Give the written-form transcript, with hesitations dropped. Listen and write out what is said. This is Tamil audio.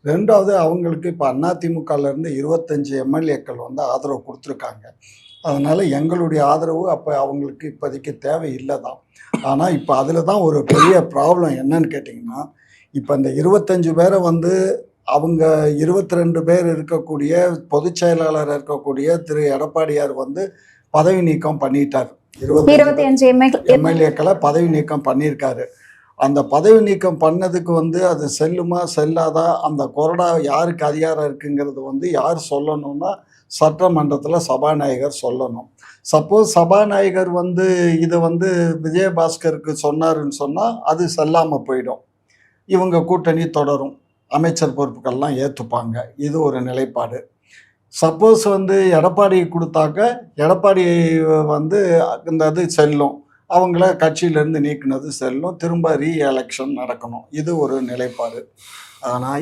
2வது அவங்களுக்கு இப்போ அதிமுகலேருந்து 25 எம்எல்ஏக்கள் வந்து ஆதரவு குடுத்துருக்காங்க. அதனால எங்களுடைய ஆதரவு அப்ப அவங்களுக்கு இப்போதைக்கு தேவையில்ல தான். ஆனா, இப்ப அதில தான் ஒரு பெரிய ப்ராப்ளம் என்னன்னு கேட்டீங்கன்னா, இப்ப இந்த 25 பேர வந்து அவங்க 22 பேர் இருக்கக்கூடிய பொதுச் செயலாளரா இருக்கக்கூடிய திரு எடப்பாடியார் வந்து பதவி நீக்கம் பண்ணிட்டார். 25 எம்எல்ஏக்கள பதவி நீக்கம் பண்ணியிருக்காரு. அந்த பதவி நீக்கம் பண்ணதுக்கு வந்து அது செல்லுமா? செல்லாதா? அந்த கொறடா யாருக்கு அதிகாரம் இருக்குங்கிறது வந்து யார் சொல்லணும்னா, சட்டமன்றத்தில சபாநாயகர் சொல்லணும். சப்போஸ் சபாநாயகர் வந்து இத வந்து விஜயபாஸ்கருக்கு சொன்னாருன்னு சொன்னா, அது செல்லாம போயிடும். இவங்க கூட்டணி தொடரும். அமைச்சர் பொறுப்புகள்லாம் ஏத்துப்பாங்க. இது ஒரு நிலைப்பாடு. சப்போஸ் வந்து எடப்பாடிக்கு குடுத்தாக்க, எடப்பாடி வந்து இந்த இது செல்லும். அவங்கள கட்சியிலேருந்து நீக்குனது செல்லும். திரும்ப எலக்ஷன் நடக்கணும். இது ஒரு நிலைப்பாடு. ஆனா